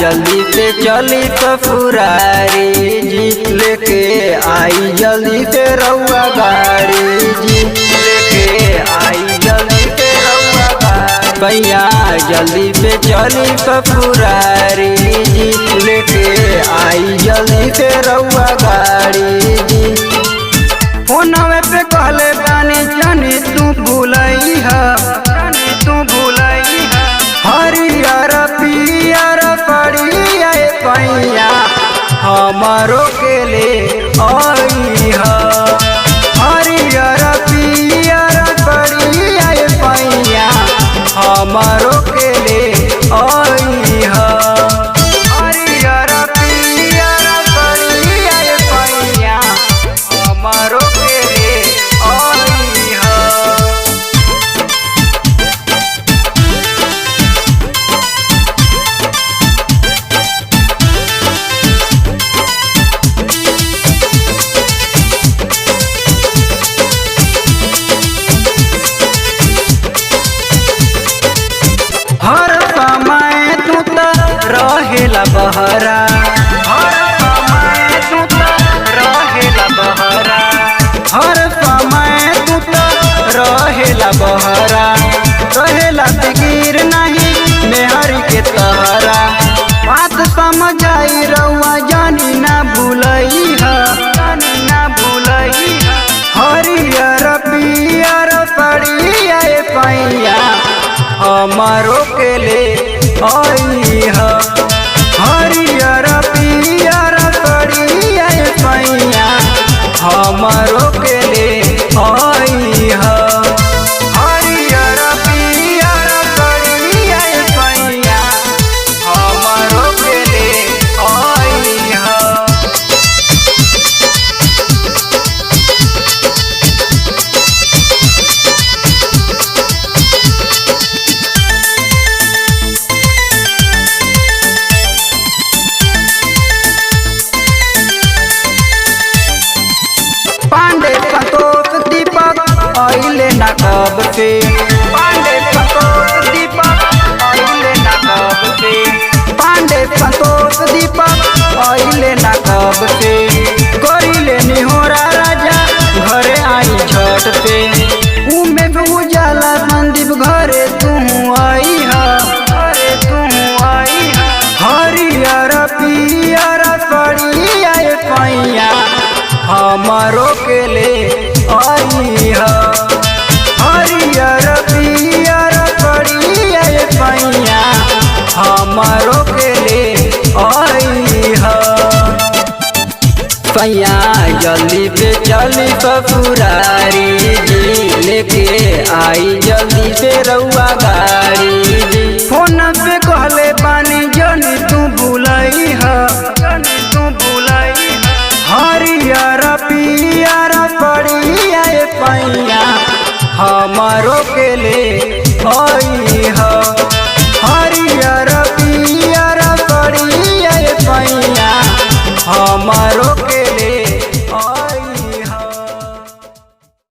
जल्दी से चली ससुरारी जी, लेके आई जल्दी से रउआ गाड़ी जी, लेके आई जल्दी से रउआ गाड़ी। भैया जल्दी से चली ससुरारी जी, लेके आई जल्दी से रउआ गाड़ी जी। फोनवे पे कहले बानी जानी तू भूलई है, तू भूलई है। हरियर पियर पड़ी आए पैया हमारो के ले आई है। हरियर पियर पड़ी आए पैया हमारो के ले आई है। हरियर पियर पड़ी आए पैया हमारो के ले आई है। हर समय तू तो रहेला बहरा, हर समय तू तो रहेला बहरा, हर समय तू तो रहेला बहरा। रहेला फिकीर नहीं मेहर के तहरा, बात समझाई रउआ जानी ना भूलई है, जानी ना भूलई है। हरियर पियर पड़ी आए पैया हमारो के ले आई है। हरियर पियर पड़ी आए पैया हमारो के ले आई है। हरियर पियर पड़ी आए पैया हमारो के ले आई है। पांडे संतोष दीपक आइले ना कब से, पांडे संतोष दीपक आइले ना कब से, पांडे संतोष दीपक आइले ना कब से। करिले निहोरा राजा घरे आई झट से, उमे उजाला संदीप घरे तू आई है, घरे तू आई है। हरियर पियर पड़ी आए पैया हमारो के ले आई है। हरियर पियर पड़ी आए पैया हमारो के ले आई है। पैया जल्दी से चली ससुरारी जी, लेके आई जल्दी से रउआ गाड़ी।